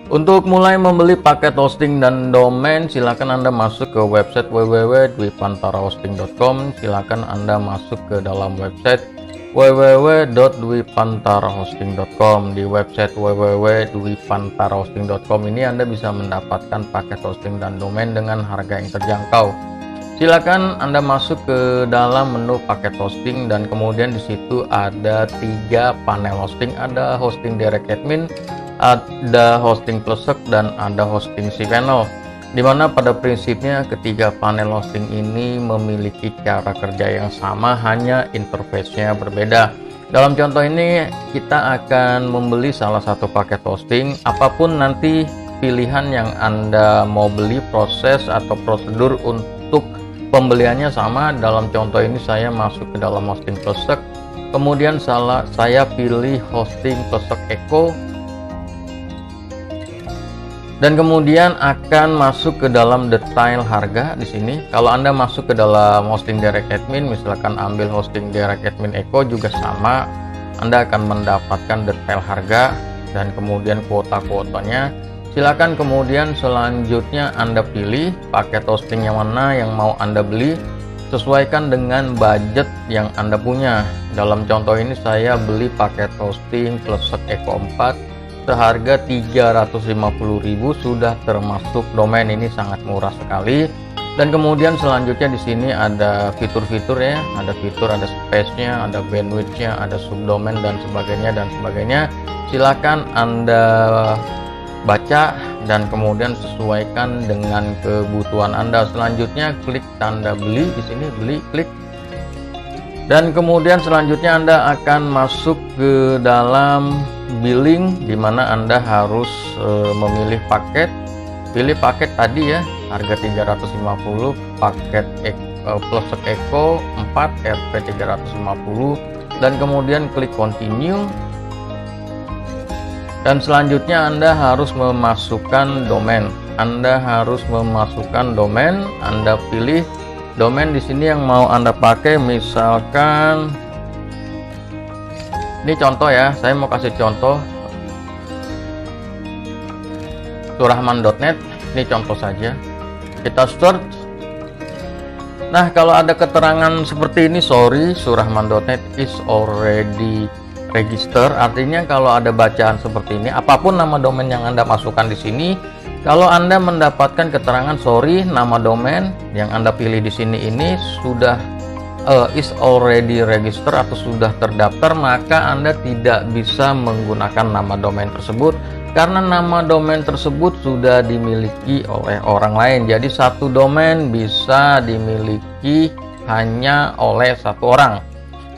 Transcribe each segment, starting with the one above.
Untuk mulai membeli paket hosting dan domain, silakan Anda masuk ke website www.dwipantarahosting.com. Silakan Anda masuk ke dalam website www.dwipantarahosting.com. Di website www.dwipantarahosting.com ini Anda bisa mendapatkan paket hosting dan domain dengan harga yang terjangkau. Silakan Anda masuk ke dalam menu paket hosting dan kemudian di situ ada 3 panel hosting, ada hosting direct admin, ada hosting plusek, dan ada hosting cPanel, dimana pada prinsipnya ketiga panel hosting ini memiliki cara kerja yang sama, hanya interface-nya berbeda. Dalam contoh ini kita akan membeli salah satu paket hosting. Apapun nanti pilihan yang Anda mau beli, proses atau prosedur untuk pembeliannya sama. Dalam contoh ini saya masuk ke dalam hosting plusek, kemudian saya pilih hosting plusek Eco, dan kemudian akan masuk ke dalam detail harga di sini. Kalau Anda masuk ke dalam hosting direct admin, misalkan ambil hosting direct admin Eco, juga sama, Anda akan mendapatkan detail harga dan kemudian kuota-kuotanya. Silakan kemudian selanjutnya Anda pilih paket hosting yang mana yang mau Anda beli, sesuaikan dengan budget yang Anda punya. Dalam contoh ini saya beli paket hosting plusek Eco 4 seharga 350.000, sudah termasuk domain. Ini sangat murah sekali. Dan kemudian selanjutnya di sini ada fitur-fitur ya, ada fitur, ada space-nya, ada bandwidth-nya, ada subdomain dan sebagainya. Silakan Anda baca dan kemudian sesuaikan dengan kebutuhan Anda. Selanjutnya klik tanda beli di sini, beli, klik. Dan kemudian selanjutnya Anda akan masuk ke dalam billing, dimana Anda harus memilih paket. Pilih paket tadi ya, harga 350, paket plusek Eco 4 Rp 350, dan kemudian klik continue. Dan selanjutnya Anda harus memasukkan domain. Anda pilih domain di sini yang mau Anda pakai. Misalkan ini contoh ya, saya mau kasih contoh surahman.net. Ini contoh saja, kita search. Nah, kalau ada keterangan seperti ini, sorry, surahman.net is already register, artinya kalau ada bacaan seperti ini, apapun nama domain yang Anda masukkan di sini, kalau Anda mendapatkan keterangan sorry, nama domain yang Anda pilih di sini ini sudah is already register atau sudah terdaftar, maka Anda tidak bisa menggunakan nama domain tersebut karena nama domain tersebut sudah dimiliki oleh orang lain. Jadi satu domain bisa dimiliki hanya oleh satu orang.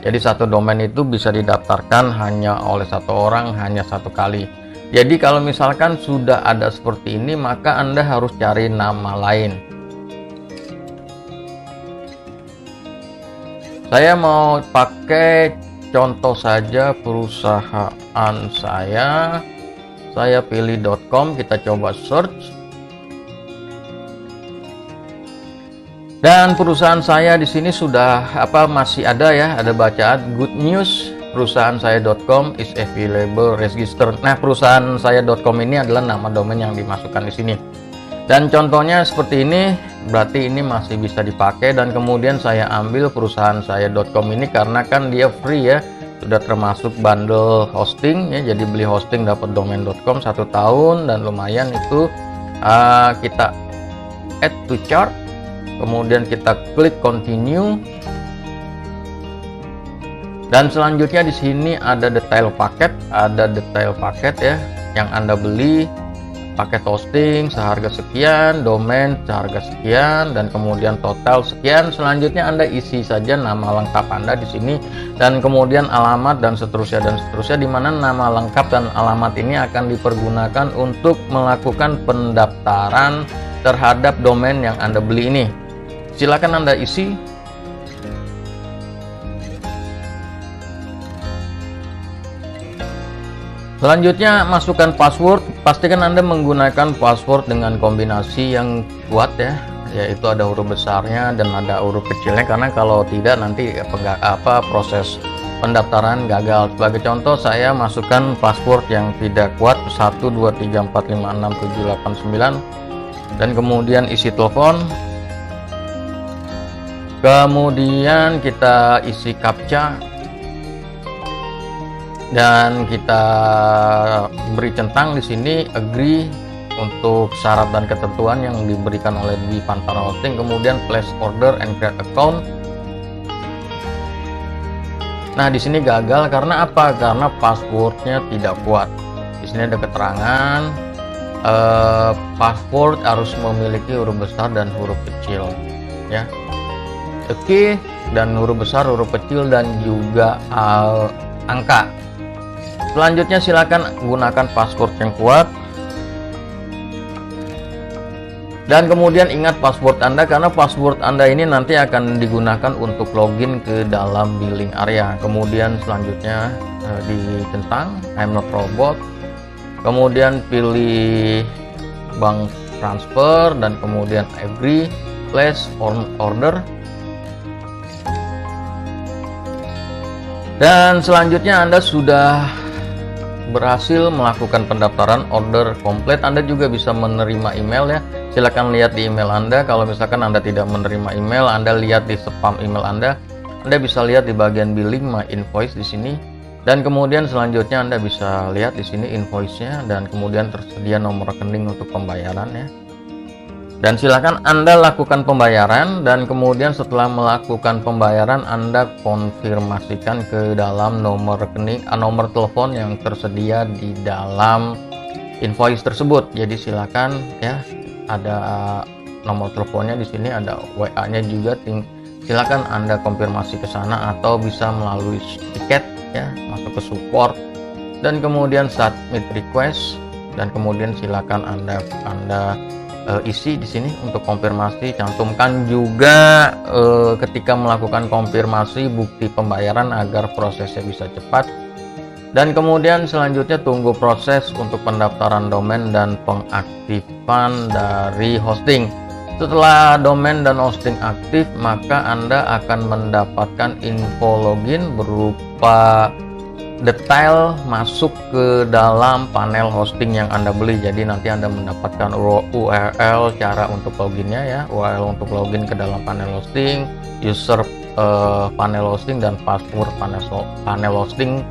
Jadi satu domain itu bisa didaftarkan hanya oleh satu orang, hanya satu kali. Jadi kalau misalkan sudah ada seperti ini, maka Anda harus cari nama lain. Saya mau pakai contoh saja perusahaan saya pilih .com, kita coba search. Dan perusahaan saya di sini sudah masih ada ya, ada bacaan good news, perusahaan saya.com is available register. Nah, perusahaan saya.com ini adalah nama domain yang dimasukkan di sini. Dan contohnya seperti ini, berarti ini masih bisa dipakai. Dan kemudian saya ambil perusahaan saya.com ini karena kan dia free ya, sudah termasuk bundle hosting ya. Jadi beli hosting dapat domain.com 1 tahun dan lumayan itu. Kita add to cart. Kemudian kita klik continue. Dan selanjutnya di sini ada detail paket, ya yang Anda beli, paket hosting seharga sekian, domain seharga sekian, dan kemudian total sekian. Selanjutnya Anda isi saja nama lengkap Anda di sini dan kemudian alamat dan seterusnya di mana nama lengkap dan alamat ini akan dipergunakan untuk melakukan pendaftaran terhadap domain yang Anda beli ini. Silakan Anda isi. Selanjutnya masukkan password. Pastikan Anda menggunakan password dengan kombinasi yang kuat ya, yaitu ada huruf besarnya dan ada huruf kecilnya, karena kalau tidak nanti proses pendaftaran gagal. Sebagai contoh, saya masukkan password yang tidak kuat 123456789 dan kemudian isi telepon, kemudian kita isi captcha dan kita beri centang di sini agree untuk syarat dan ketentuan yang diberikan oleh Dwi Pantara Hosting, kemudian place order and create account. Nah, di sini gagal karena apa? Karena passwordnya tidak kuat. Di sini ada keterangan password harus memiliki huruf besar dan huruf kecil, ya. Oke, dan huruf besar, huruf kecil, dan juga angka. Selanjutnya silakan gunakan password yang kuat. Dan kemudian ingat password Anda, karena password Anda ini nanti akan digunakan untuk login ke dalam billing area. Kemudian selanjutnya dicentang I'm not robot. Kemudian pilih bank transfer dan kemudian agree, place order. Dan selanjutnya Anda sudah berhasil melakukan pendaftaran order komplit. Anda juga bisa menerima email, ya. Silakan lihat di email Anda. Kalau misalkan Anda tidak menerima email, Anda lihat di spam email Anda. Anda bisa lihat di bagian billing my invoice di sini. Dan kemudian selanjutnya Anda bisa lihat di sini invoice-nya dan kemudian tersedia nomor rekening untuk pembayaran, ya. Dan silakan Anda lakukan pembayaran, dan kemudian setelah melakukan pembayaran Anda konfirmasikan ke dalam nomor rekening, nomor telepon yang tersedia di dalam invoice tersebut. Jadi silakan, ya, ada nomor teleponnya di sini, ada WA-nya juga. Silakan Anda konfirmasi ke sana atau bisa melalui tiket, ya, masuk ke support dan kemudian submit request, dan kemudian silakan Anda isi di sini untuk konfirmasi. Cantumkan juga ketika melakukan konfirmasi bukti pembayaran agar prosesnya bisa cepat. Dan kemudian selanjutnya tunggu proses untuk pendaftaran domain dan pengaktifan dari hosting. Setelah domain dan hosting aktif, maka Anda akan mendapatkan info login berupa detail masuk ke dalam panel hosting yang Anda beli. Jadi nanti Anda mendapatkan URL cara untuk loginnya, ya, URL untuk login ke dalam panel hosting, user panel hosting, dan password panel hosting,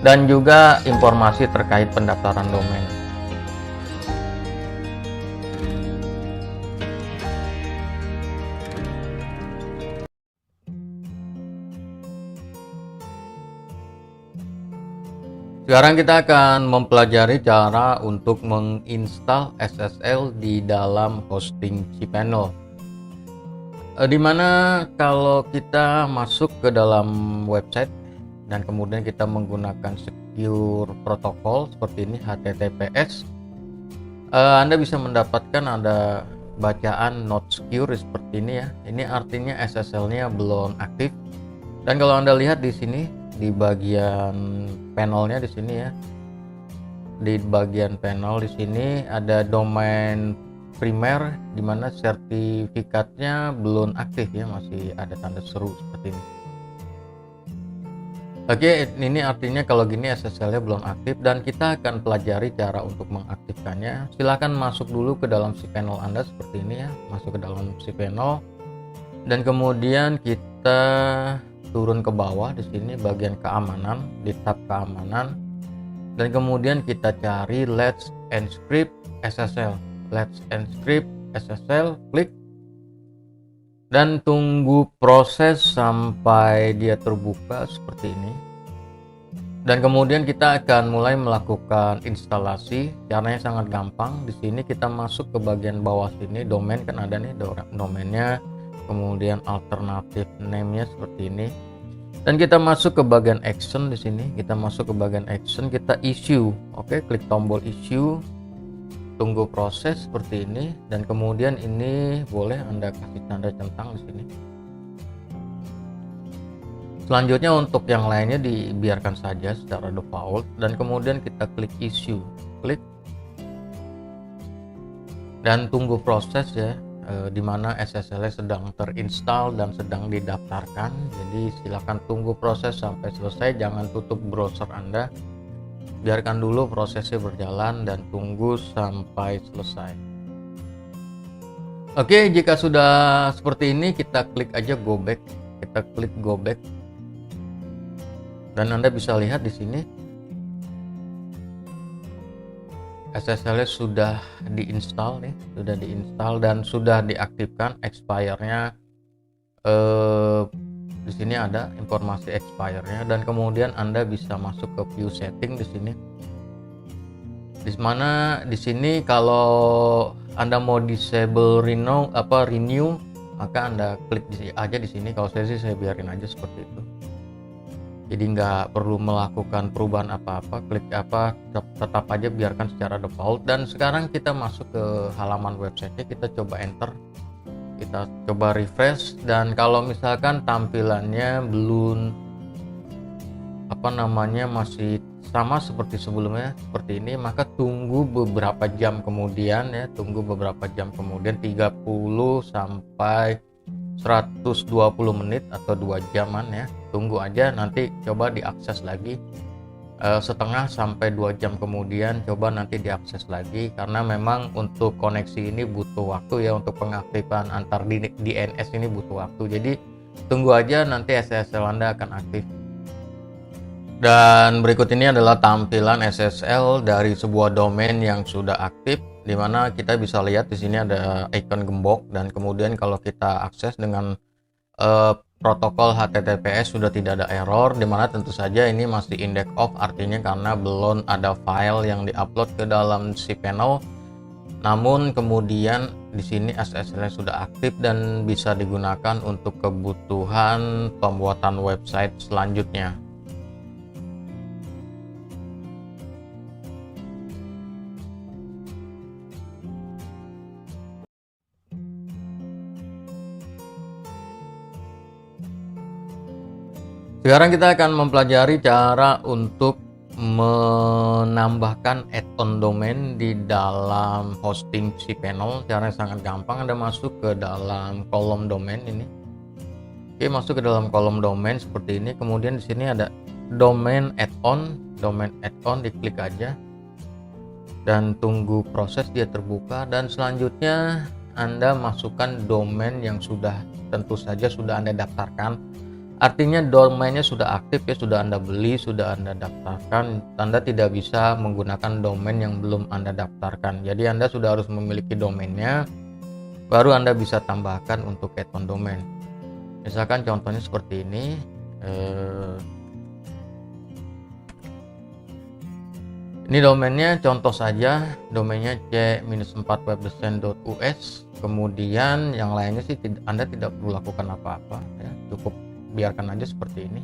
dan juga informasi terkait pendaftaran domain. Sekarang kita akan mempelajari cara untuk menginstal SSL di dalam hosting cPanel. Dimana kalau kita masuk ke dalam website dan kemudian kita menggunakan secure protokol seperti ini, HTTPS, Anda bisa mendapatkan ada bacaan not secure seperti ini, ya. Ini artinya SSL-nya belum aktif. Dan kalau Anda lihat di sini di bagian panelnya di sini, ya, di bagian panel di sini ada domain primer di mana sertifikatnya belum aktif, ya, masih ada tanda seru seperti ini. Oke, ini artinya kalau gini SSL-nya belum aktif, dan kita akan pelajari cara untuk mengaktifkannya. Silahkan masuk dulu ke dalam cPanel Anda seperti ini, ya, masuk ke dalam cPanel, dan kemudian kita turun ke bawah di sini bagian keamanan, di tab keamanan, dan kemudian kita cari Let's Encrypt SSL. Let's Encrypt SSL, klik dan tunggu proses sampai dia terbuka seperti ini. Dan kemudian kita akan mulai melakukan instalasi. Caranya sangat gampang. Di sini kita masuk ke bagian bawah sini, domain kan ada nih domainnya, kemudian alternative name-nya seperti ini. Dan kita masuk ke bagian action di sini. Kita masuk ke bagian action, kita issue. Oke, klik tombol issue. Tunggu proses seperti ini, dan kemudian ini boleh Anda kasih tanda centang di sini. Selanjutnya untuk yang lainnya dibiarkan saja secara default, dan kemudian kita klik issue, klik dan tunggu proses, ya. di mana SSL sedang terinstall dan sedang didaftarkan. Jadi silakan tunggu proses sampai selesai, jangan tutup browser Anda, biarkan dulu prosesnya berjalan dan tunggu sampai selesai. Oke, jika sudah seperti ini kita klik aja go back, kita klik go back dan Anda bisa lihat di sini SSL sudah diinstal nih, sudah diinstal dan sudah diaktifkan. Expire-nya di sini ada informasi expire-nya dan kemudian Anda bisa masuk ke view setting di sini. Di mana di sini kalau Anda mau disable renew maka Anda klik aja di sini. Kalau saya biarin aja seperti itu. Jadi nggak perlu melakukan perubahan apa-apa, klik tetap aja biarkan secara default. Dan sekarang kita masuk ke halaman websitenya, kita coba enter, kita coba refresh, dan kalau misalkan tampilannya belum masih sama seperti sebelumnya seperti ini, maka tunggu beberapa jam kemudian ya, 30 sampai 120 menit atau 2 jaman ya, tunggu aja, nanti coba diakses lagi setengah sampai 2 jam kemudian, coba nanti diakses lagi, karena memang untuk koneksi ini butuh waktu ya, untuk pengaktifan antar DNS ini butuh waktu. Jadi tunggu aja, nanti SSL Anda akan aktif. Dan berikut ini adalah tampilan SSL dari sebuah domain yang sudah aktif, di mana kita bisa lihat di sini ada icon gembok, dan kemudian kalau kita akses dengan protokol HTTPS sudah tidak ada error, di mana tentu saja ini masih index off, artinya karena belum ada file yang diupload ke dalam cPanel. Namun kemudian di sini SSL sudah aktif dan bisa digunakan untuk kebutuhan pembuatan website selanjutnya. Sekarang kita akan mempelajari cara untuk menambahkan add-on domain di dalam hosting cPanel. Caranya sangat gampang, Anda masuk ke dalam kolom domain ini. Oke, masuk ke dalam kolom domain seperti ini. Kemudian di sini ada domain add-on, diklik aja dan tunggu proses dia terbuka, dan selanjutnya Anda masukkan domain yang tentu saja sudah Anda daftarkan. Artinya domainnya sudah aktif ya, sudah Anda beli, sudah Anda daftarkan. Anda tidak bisa menggunakan domain yang belum Anda daftarkan. Jadi Anda sudah harus memiliki domainnya, baru Anda bisa tambahkan untuk add-on domain. Misalkan contohnya seperti ini. Ini domainnya, contoh saja domainnya c-4webdesign.us. Kemudian yang lainnya sih Anda tidak perlu lakukan apa-apa ya, cukup biarkan aja seperti ini.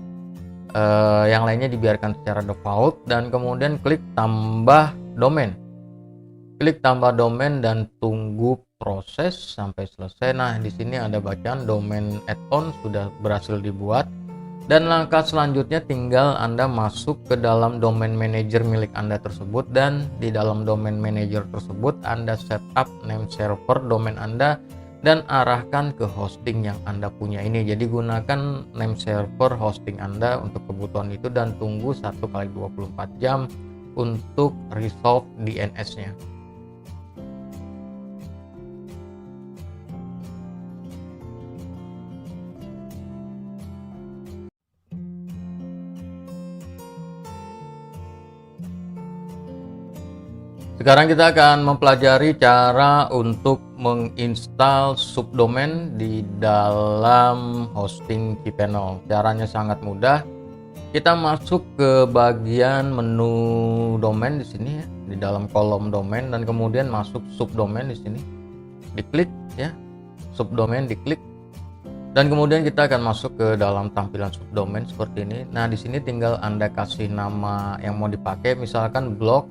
Yang lainnya dibiarkan secara default, dan kemudian klik tambah domain. Klik tambah domain dan tunggu proses sampai selesai. Nah, di sini ada bacaan domain add-on sudah berhasil dibuat, dan langkah selanjutnya tinggal Anda masuk ke dalam domain manager milik Anda tersebut, dan di dalam domain manager tersebut Anda setup name server domain Anda dan arahkan ke hosting yang Anda punya ini. Jadi gunakan name server hosting Anda untuk kebutuhan itu dan tunggu 1x24 jam untuk resolve DNS-nya. Sekarang kita akan mempelajari cara untuk menginstal subdomain di dalam hosting cPanel. Caranya sangat mudah. Kita masuk ke bagian menu domain di sini ya, di dalam kolom domain, dan kemudian masuk subdomain di sini. Diklik ya, subdomain diklik. Dan kemudian kita akan masuk ke dalam tampilan subdomain seperti ini. Nah, di sini tinggal Anda kasih nama yang mau dipakai, misalkan blog.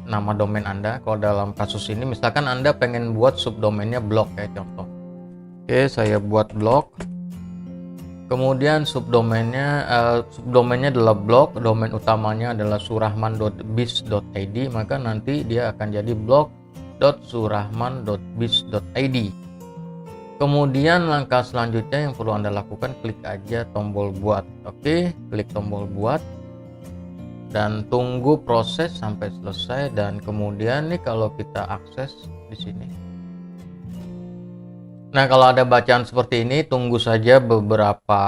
Nama domain Anda. Kalau dalam kasus ini misalkan Anda pengen buat subdomainnya blog kayak contoh. Oke, saya buat blog. Kemudian subdomainnya adalah blog, domain utamanya adalah surahman.biz.id, maka nanti dia akan jadi blog email@surahman.biz.id. Kemudian langkah selanjutnya yang perlu Anda lakukan, klik aja tombol buat. Oke, klik tombol buat dan tunggu proses sampai selesai. Dan kemudian nih kalau kita akses di sini, nah kalau ada bacaan seperti ini, tunggu saja beberapa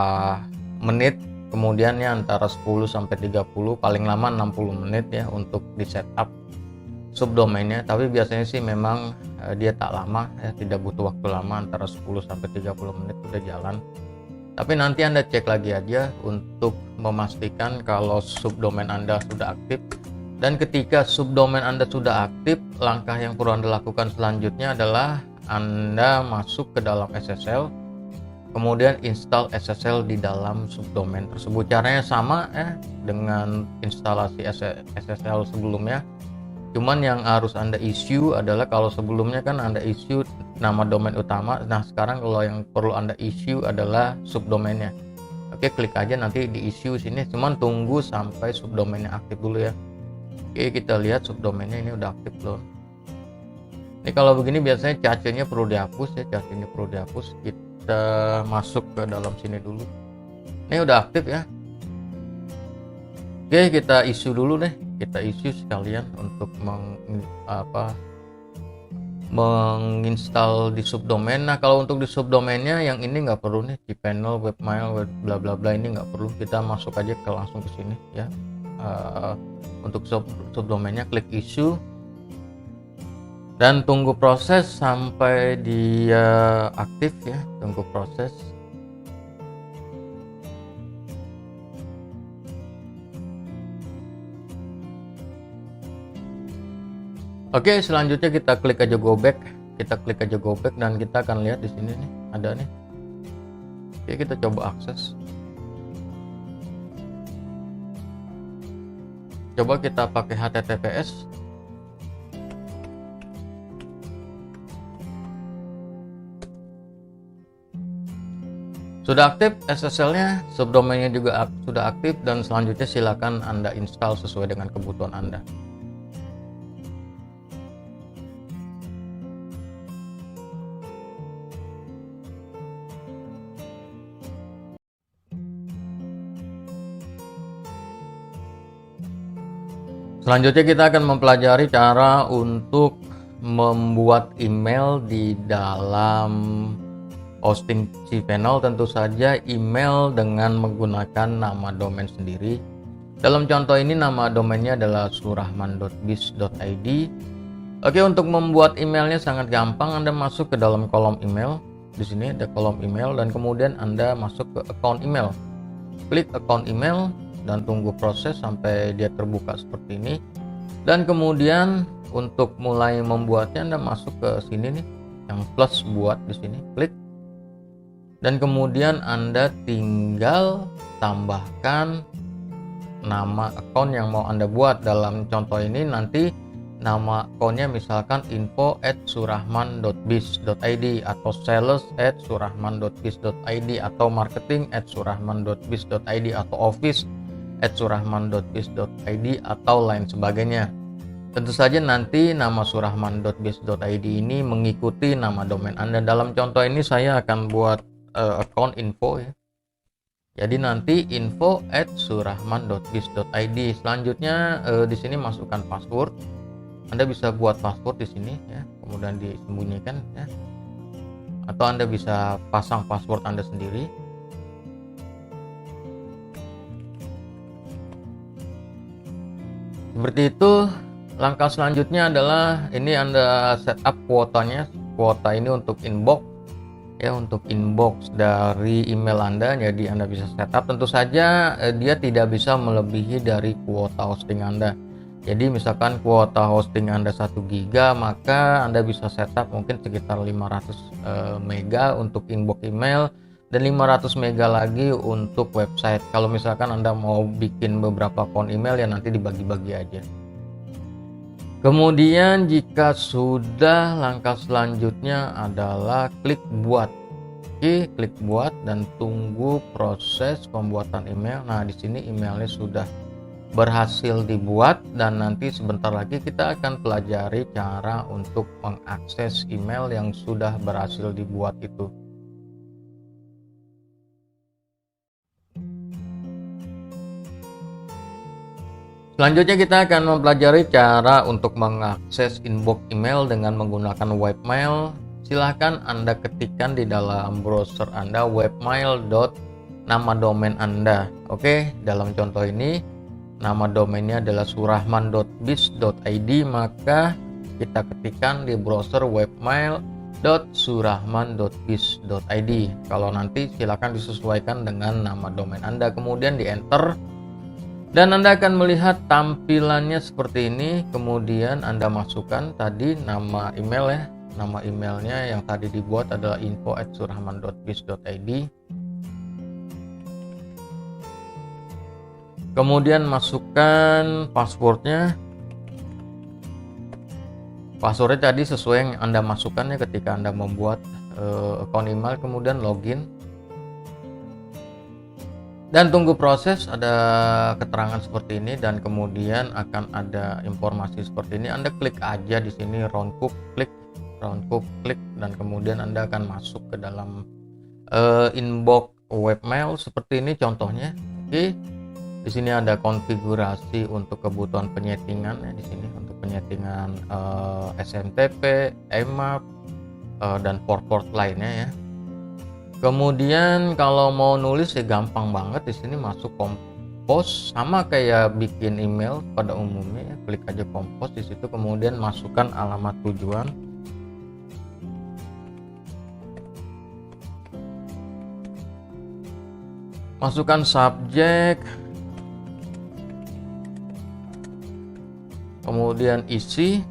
menit. Kemudian ya antara 10 sampai 30, paling lama 60 menit ya untuk di setup subdomainnya. Tapi biasanya sih memang dia tak lama ya, tidak butuh waktu lama, antara 10 sampai 30 menit udah jalan. Tapi nanti Anda cek lagi aja untuk memastikan kalau subdomain Anda sudah aktif. Dan ketika subdomain Anda sudah aktif, langkah yang perlu Anda lakukan selanjutnya adalah Anda masuk ke dalam SSL, kemudian install SSL di dalam subdomain tersebut. Caranya sama ya dengan instalasi SSL sebelumnya. Cuman yang harus Anda issue adalah, kalau sebelumnya kan Anda issue nama domain utama, nah sekarang kalau yang perlu Anda issue adalah subdomainnya. Oke, klik aja nanti di issue sini, cuman tunggu sampai subdomainnya aktif dulu ya. Oke, kita lihat subdomainnya ini udah aktif loh. Ini kalau begini biasanya cacenya perlu dihapus ya, cacenya perlu dihapus. Kita masuk ke dalam sini dulu. Ini udah aktif ya. Oke, kita issue dulu deh. Kita issue sekalian untuk menginstal di subdomain. Nah kalau untuk di subdomainnya yang ini nggak perlu nih, cPanel, webmail, web bla bla bla, ini nggak perlu. Kita masuk aja ke langsung ke sini ya. Untuk subdomainnya klik issue dan tunggu proses sampai dia aktif ya. Tunggu proses. Oke, selanjutnya kita klik aja go back. Kita klik aja go back dan kita akan lihat di sini nih, ada nih. Oke, kita coba akses. Coba kita pakai HTTPS. Sudah aktif SSL-nya, subdomainnya juga sudah aktif, dan selanjutnya silakan Anda install sesuai dengan kebutuhan Anda. Selanjutnya kita akan mempelajari cara untuk membuat email di dalam hosting cPanel. Tentu saja email dengan menggunakan nama domain sendiri. Dalam contoh ini nama domainnya adalah surahman.biz.id. Oke, untuk membuat emailnya sangat gampang. Anda masuk ke dalam kolom email. Di sini ada kolom email dan kemudian Anda masuk ke account email. Klik account email dan tunggu proses sampai dia terbuka seperti ini. Dan kemudian untuk mulai membuatnya Anda masuk ke sini nih, yang plus buat di sini, klik. Dan kemudian Anda tinggal tambahkan nama akun yang mau Anda buat. Dalam contoh ini nanti nama akunnya misalkan info@surahman.biz.id atau sales@surahman.biz.id atau marketing@surahman.biz.id atau office@surahman.biz.id atau lain sebagainya. Tentu saja nanti nama surahman.biz.id ini mengikuti nama domain Anda. Dalam contoh ini saya akan buat akun info ya. Jadi nanti info@surahman.biz.id. Selanjutnya di sini masukkan password. Anda bisa buat password di sini ya, kemudian disembunyikan ya. Atau Anda bisa pasang password Anda sendiri. Seperti itu. Langkah selanjutnya adalah ini Anda setup kuotanya. Kuota ini untuk inbox ya, untuk inbox dari email Anda. Jadi Anda bisa setup. Tentu saja dia tidak bisa melebihi dari kuota hosting Anda. Jadi misalkan kuota hosting Anda 1 GB, maka Anda bisa setup mungkin sekitar 500 mega untuk inbox email dan 500 mega lagi untuk website. Kalau misalkan Anda mau bikin beberapa akun email ya nanti dibagi-bagi aja. Kemudian jika sudah, langkah selanjutnya adalah klik buat. Oke, klik buat dan tunggu proses pembuatan email. Nah, di sini emailnya sudah berhasil dibuat, dan nanti sebentar lagi kita akan pelajari cara untuk mengakses email yang sudah berhasil dibuat itu. Selanjutnya kita akan mempelajari cara untuk mengakses inbox email dengan menggunakan webmail. Silahkan Anda ketikkan di dalam browser Anda webmail. Nama domain Anda. Oke, dalam contoh ini nama domainnya adalah surahman.biz.id, maka kita ketikkan di browser webmail.surahman.biz.id. Kalau nanti silakan disesuaikan dengan nama domain Anda, kemudian di enter. Dan Anda akan melihat tampilannya seperti ini. Kemudian Anda masukkan tadi nama email ya. Nama emailnya yang tadi dibuat adalah info@surahman.biz.id. Kemudian masukkan passwordnya. Passwordnya tadi sesuai yang Anda masukkannya ketika Anda membuat akun email, kemudian login. Dan tunggu proses, ada keterangan seperti ini dan kemudian akan ada informasi seperti ini. Anda klik aja di sini round cook, klik dan kemudian Anda akan masuk ke dalam inbox webmail seperti ini contohnya. Oke. Di sini ada konfigurasi untuk kebutuhan penyetingan ya, di sini untuk penyetingan SMTP, IMAP dan port-port lainnya ya. Kemudian kalau mau nulis ya gampang banget, di sini masuk compose sama kayak bikin email pada umumnya ya. Klik aja compose di situ, kemudian masukkan alamat tujuan. Masukkan subjek. Kemudian isi.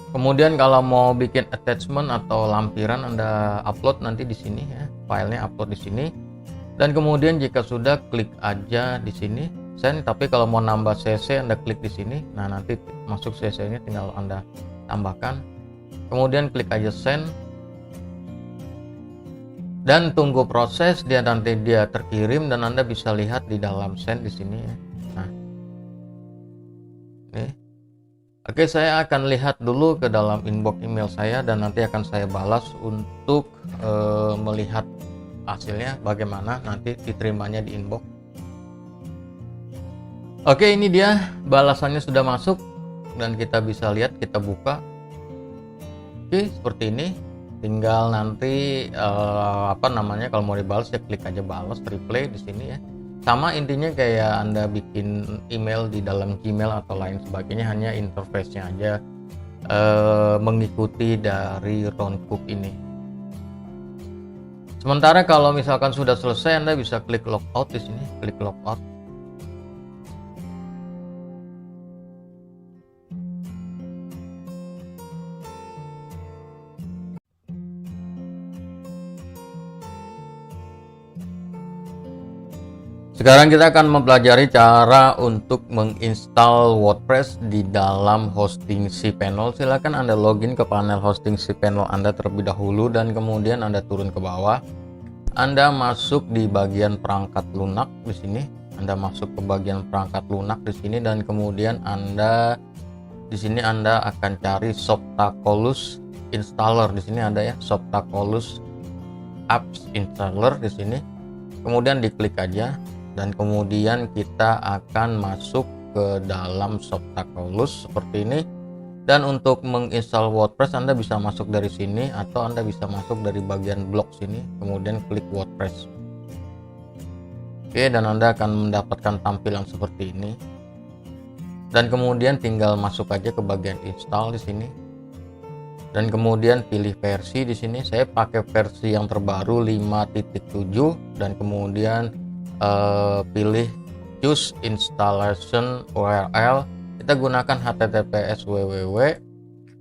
Kemudian kalau mau bikin attachment atau lampiran Anda upload nanti di sini ya, filenya upload di sini. Dan kemudian jika sudah klik aja di sini send, tapi kalau mau nambah CC Anda klik di sini. Nah, nanti masuk CC-nya tinggal Anda tambahkan. Kemudian klik aja send. Dan tunggu proses, nanti dia terkirim dan Anda bisa lihat di dalam send di sini ya. Nah. Oke. Oke, saya akan lihat dulu ke dalam inbox email saya dan nanti akan saya balas untuk melihat hasilnya bagaimana nanti diterimanya di inbox. Oke, ini dia balasannya sudah masuk dan kita bisa lihat, kita buka. Oke, seperti ini. Tinggal nanti kalau mau dibalas ya klik aja balas, reply di sini ya. Sama intinya kayak Anda bikin email di dalam Gmail atau lain sebagainya, hanya interface-nya aja mengikuti dari roundcook ini. Sementara kalau misalkan sudah selesai, Anda bisa klik logout di sini, klik logout. Sekarang kita akan mempelajari cara untuk menginstal WordPress di dalam hosting cPanel. Silakan Anda login ke panel hosting cPanel Anda terlebih dahulu dan kemudian Anda turun ke bawah. Anda masuk di bagian perangkat lunak di sini. Anda masuk ke bagian perangkat lunak di sini dan kemudian Anda di sini Anda akan cari Softaculous installer. Di sini ada ya Softaculous apps installer di sini. Kemudian diklik aja. Dan kemudian kita akan masuk ke dalam Softaculous seperti ini. Dan untuk menginstal WordPress Anda bisa masuk dari sini atau Anda bisa masuk dari bagian blog sini, kemudian klik WordPress. Oke, dan Anda akan mendapatkan tampilan seperti ini. Dan kemudian tinggal masuk aja ke bagian install di sini. Dan kemudian pilih versi di sini. Saya pakai versi yang terbaru 5.7 dan kemudian pilih choose installation URL. Kita gunakan https www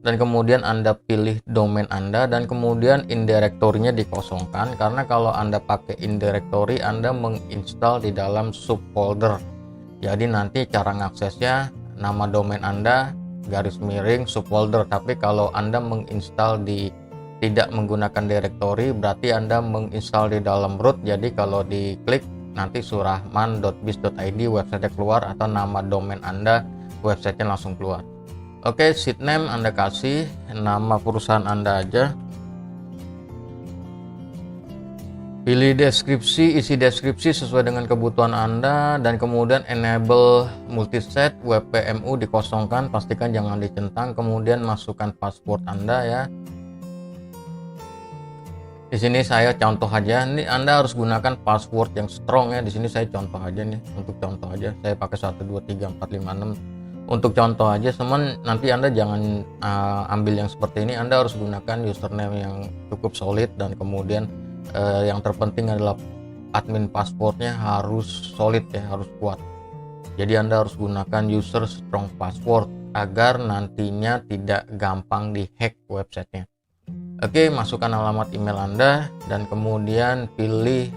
dan kemudian Anda pilih domain Anda dan kemudian indirectory-nya dikosongkan, karena kalau Anda pakai indirectory Anda menginstal di dalam subfolder. Jadi nanti cara ngaksesnya nama domain Anda garis miring subfolder, tapi kalau Anda menginstal di tidak menggunakan directory, berarti Anda menginstal di dalam root. Jadi kalau diklik nanti surahman.biz.id website keluar, atau nama domain Anda websitenya langsung keluar. Oke, sheet name Anda kasih nama perusahaan Anda aja. Pilih deskripsi, isi deskripsi sesuai dengan kebutuhan Anda, dan kemudian enable multiset WPMU dikosongkan, pastikan jangan dicentang. Kemudian masukkan password Anda ya. Di sini saya contoh aja, ini Anda harus gunakan password yang strong ya. Di sini saya contoh aja nih, untuk contoh aja saya pakai 1 2 3 4 5 6 untuk contoh aja. Teman, nanti Anda jangan ambil yang seperti ini. Anda harus gunakan username yang cukup solid, dan kemudian yang terpenting adalah admin passwordnya harus solid ya, harus kuat. Jadi Anda harus gunakan user strong password agar nantinya tidak gampang dihack websitenya. Oke, masukkan alamat email Anda, dan kemudian pilih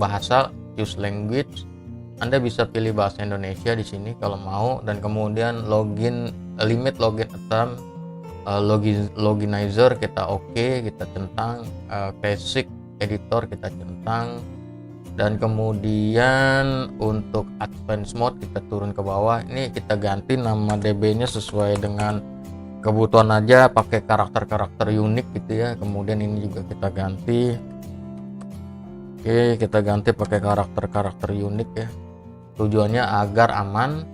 bahasa, use language. Anda bisa pilih bahasa Indonesia di sini kalau mau, dan kemudian login, limit login attempt, loginizer kita oke, kita centang, basic editor kita centang, dan kemudian untuk advance mode kita turun ke bawah. Ini kita ganti nama DB-nya sesuai dengan kebutuhan aja, pakai karakter-karakter unik gitu ya. Kemudian ini juga kita ganti. Oke, kita ganti pakai karakter-karakter unik ya. Tujuannya agar aman,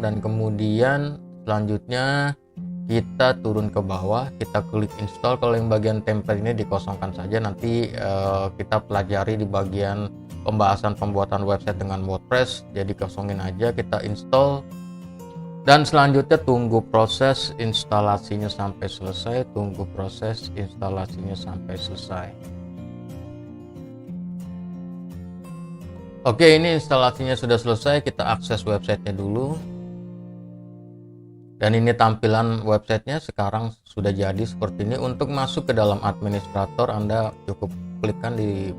dan kemudian selanjutnya kita turun ke bawah, kita klik install. Kalau yang bagian template ini dikosongkan saja, nanti kita pelajari di bagian pembahasan pembuatan website dengan WordPress. Jadi kosongin aja, kita install, dan selanjutnya tunggu proses instalasinya sampai selesai. Oke, ini instalasinya sudah selesai. Kita akses websitenya dulu, dan ini tampilan websitenya sekarang sudah jadi seperti ini. Untuk masuk ke dalam administrator, Anda cukup klikkan di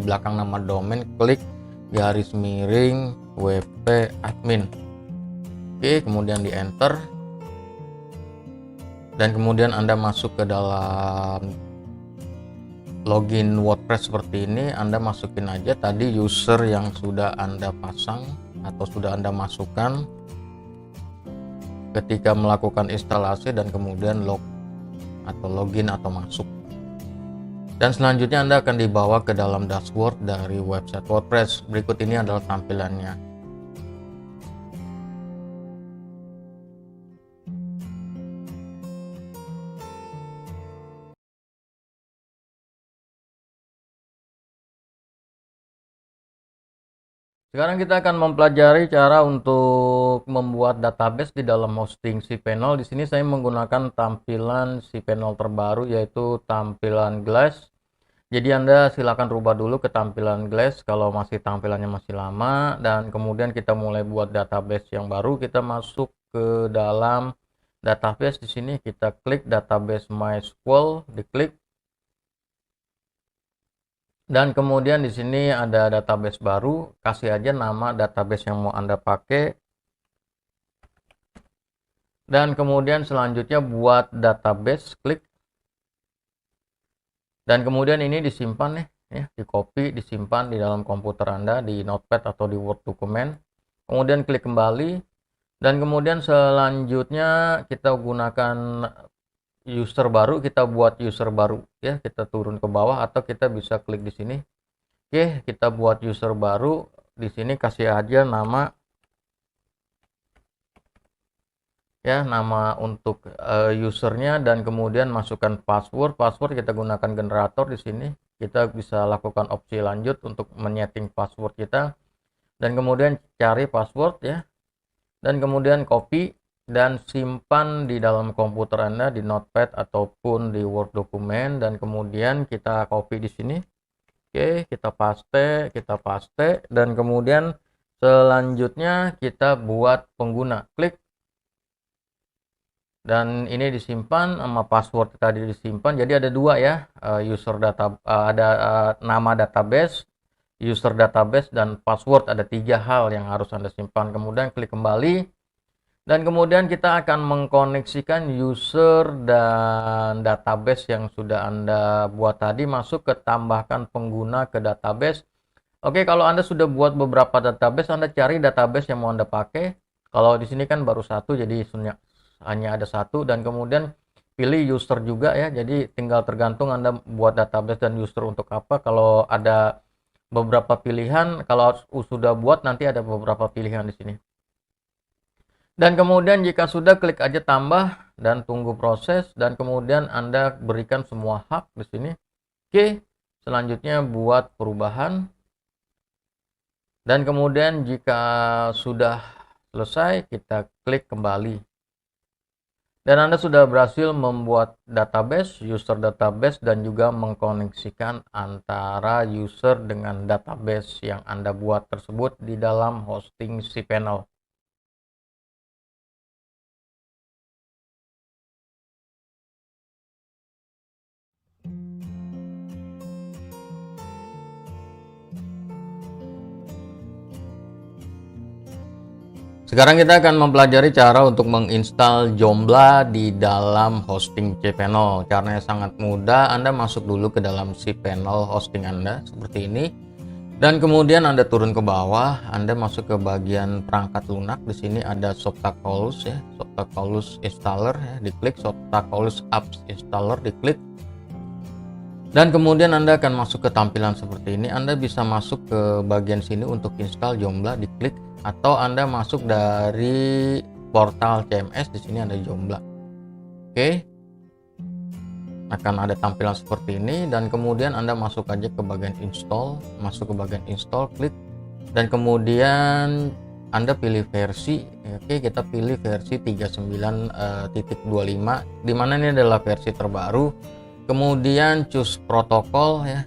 belakang nama domain, klik garis miring WP admin. Oke, kemudian di enter, dan kemudian Anda masuk ke dalam login WordPress seperti ini. Anda masukin aja tadi user yang sudah Anda pasang atau sudah Anda masukkan ketika melakukan instalasi, dan kemudian login atau masuk. Dan selanjutnya Anda akan dibawa ke dalam dashboard dari website WordPress. Berikut ini adalah tampilannya. Sekarang kita akan mempelajari cara untuk membuat database di dalam hosting cPanel. Di sini saya menggunakan tampilan cPanel terbaru, yaitu tampilan Glass. Jadi Anda silakan rubah dulu ke tampilan Glass kalau masih tampilannya masih lama, dan kemudian kita mulai buat database yang baru. Kita masuk ke dalam database. Di sini kita klik database MySQL, diklik. Dan kemudian di sini ada database baru, kasih aja nama database yang mau Anda pakai. Dan kemudian selanjutnya buat database, klik. Dan kemudian ini disimpan nih, ya, di copy, disimpan di dalam komputer Anda di Notepad atau di Word dokumen. Kemudian klik kembali, dan kemudian selanjutnya kita gunakan user baru, kita buat user baru ya, kita turun ke bawah atau kita bisa klik di sini. Oke, kita buat user baru. Di sini kasih aja nama ya, nama untuk usernya, dan kemudian masukkan password. Kita gunakan generator. Di sini kita bisa lakukan opsi lanjut untuk menyeting password kita, dan kemudian cari password ya, dan kemudian copy dan simpan di dalam komputer Anda di Notepad ataupun di Word dokumen, dan kemudian kita copy di sini. Oke, kita paste, dan kemudian selanjutnya kita buat pengguna, klik, dan ini disimpan sama password tadi disimpan. Jadi ada dua ya, ada nama database, user database, dan password. Ada 3 hal yang harus Anda simpan. Kemudian klik kembali. Dan kemudian kita akan mengkoneksikan user dan database yang sudah Anda buat tadi masuk ke tambahkan pengguna ke database. Oke, kalau Anda sudah buat beberapa database, Anda cari database yang mau Anda pakai. Kalau di sini kan baru satu, jadi hanya ada satu. Dan kemudian pilih user juga ya. Jadi tinggal tergantung Anda buat database dan user untuk apa. Kalau ada beberapa pilihan, kalau sudah buat nanti ada beberapa pilihan di sini. Dan kemudian jika sudah, klik aja tambah dan tunggu proses, dan kemudian Anda berikan semua hak di sini. Oke, selanjutnya buat perubahan. Dan kemudian jika sudah selesai, kita klik kembali. Dan Anda sudah berhasil membuat database, user database, dan juga mengkoneksikan antara user dengan database yang Anda buat tersebut di dalam hosting cPanel. Sekarang kita akan mempelajari cara untuk menginstal Joomla di dalam hosting cPanel. Caranya sangat mudah. Anda masuk dulu ke dalam cPanel hosting Anda seperti ini. Dan kemudian Anda turun ke bawah, Anda masuk ke bagian perangkat lunak. Di sini ada Softaculous ya, Softaculous installer ya, diklik. Softaculous apps installer diklik. Dan kemudian Anda akan masuk ke tampilan seperti ini. Anda bisa masuk ke bagian sini untuk install Joomla, diklik, atau Anda masuk dari portal CMS. Di sini ada Joomla. Oke. Akan ada tampilan seperti ini, dan kemudian Anda masuk aja ke bagian install, masuk ke bagian install, klik, dan kemudian Anda pilih versi. Oke, kita pilih versi 39.25, dimana ini adalah versi terbaru. Kemudian choose protokol ya,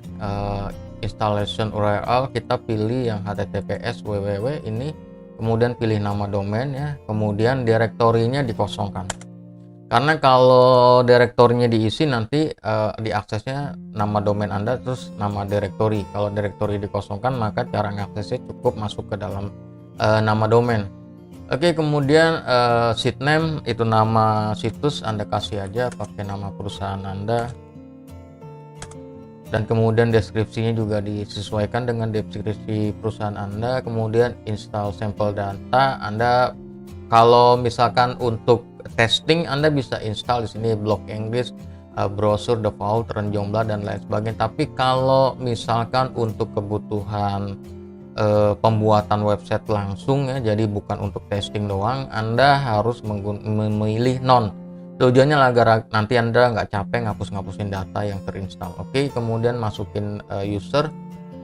installation URL, kita pilih yang HTTPS www ini, kemudian pilih nama domain ya, kemudian direktorinya dikosongkan. Karena kalau direktorinya diisi nanti diaksesnya nama domain Anda terus nama direktori. Kalau direktori dikosongkan maka cara mengaksesnya cukup masuk ke dalam nama domain. Oke, kemudian site name itu nama situs, Anda kasih aja pakai nama perusahaan Anda. Dan kemudian deskripsinya juga disesuaikan dengan deskripsi perusahaan Anda. Kemudian install sampel data. Anda kalau misalkan untuk testing Anda bisa install di sini blog English, browser, default, run Joomla dan lain sebagainya. Tapi kalau misalkan untuk kebutuhan pembuatan website langsung ya, jadi bukan untuk testing doang, Anda harus memilih non. Tujuannya agar nanti Anda nggak capek ngapus-ngapusin data yang terinstall. Oke, kemudian masukin user.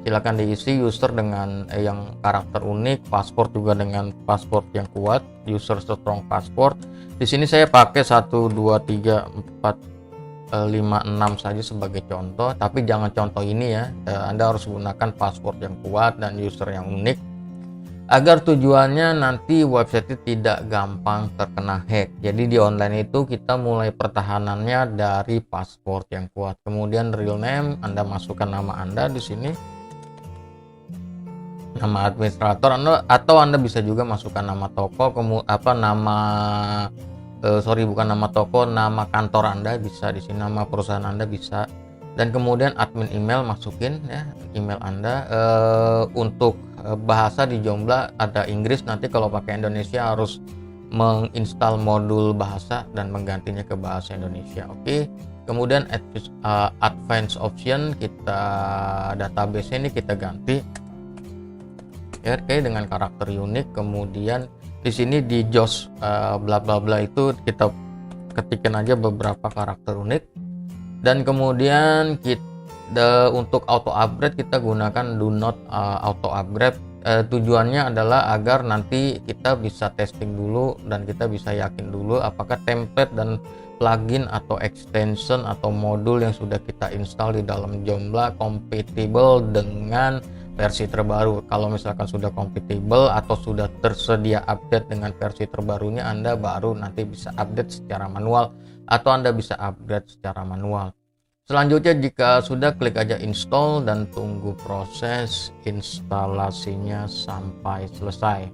Silakan diisi user dengan yang karakter unik, paspor juga dengan paspor yang kuat, user strong password. Di sini saya pakai 1 2 3 4 5 6 saja sebagai contoh, tapi jangan contoh ini ya. Anda harus gunakan password yang kuat dan user yang unik agar tujuannya nanti website itu tidak gampang terkena hack. Jadi di online itu kita mulai pertahanannya dari password yang kuat. Kemudian real name, Anda masukkan nama Anda di sini, nama administrator Anda, atau Anda bisa juga masukkan nama toko, nama toko, nama kantor Anda bisa di sini, nama perusahaan Anda bisa. Dan kemudian admin email masukin ya, email Anda. Untuk bahasa di Joomla ada Inggris, nanti kalau pakai Indonesia harus menginstal modul bahasa dan menggantinya ke bahasa Indonesia. Oke. Kemudian advanced option, kita database ini kita ganti oke dengan karakter unik. Kemudian di sini di JOS bla bla bla itu kita ketikkan aja beberapa karakter unik. Dan kemudian untuk auto upgrade kita gunakan do not auto upgrade. Tujuannya adalah agar nanti kita bisa testing dulu dan kita bisa yakin dulu apakah template dan plugin atau extension atau modul yang sudah kita install di dalam Joomla compatible dengan versi terbaru. Kalau misalkan sudah compatible atau sudah tersedia update dengan versi terbarunya, Anda baru nanti bisa update secara manual atau Anda bisa upgrade secara manual. Selanjutnya jika sudah, klik aja install dan tunggu proses instalasinya sampai selesai.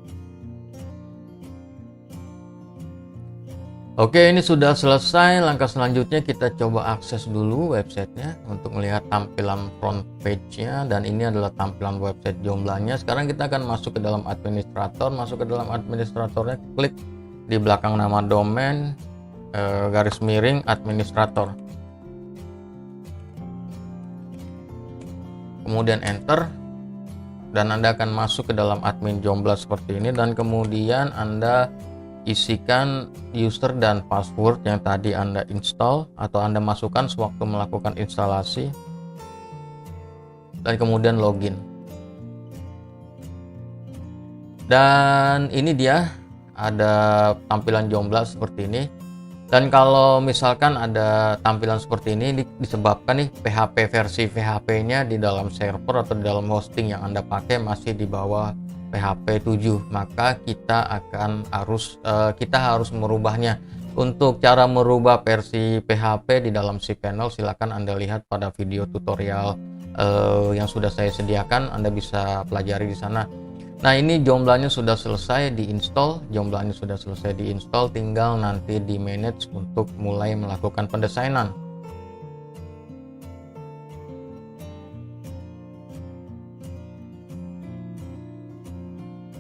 Oke, ini sudah selesai. Langkah selanjutnya kita coba akses dulu websitenya untuk melihat tampilan front page-nya, dan ini adalah tampilan website Jomblanya. Sekarang kita akan masuk ke dalam administrator. Masuk ke dalam administratornya, klik di belakang nama domain, garis miring administrator, kemudian enter, dan Anda akan masuk ke dalam admin Joomla seperti ini, dan kemudian Anda isikan user dan password yang tadi Anda install atau Anda masukkan sewaktu melakukan instalasi, dan kemudian login. Dan ini dia ada tampilan Joomla seperti ini. Dan kalau misalkan ada tampilan seperti ini disebabkan nih PHP versi PHP-nya di dalam server atau di dalam hosting yang Anda pakai masih di bawah PHP 7, maka kita harus merubahnya. Untuk cara merubah versi PHP di dalam cPanel, silakan Anda lihat pada video tutorial yang sudah saya sediakan. Anda bisa pelajari di sana. Nah, ini Joomla-nya sudah selesai diinstal, tinggal nanti di manage untuk mulai melakukan pendesainan.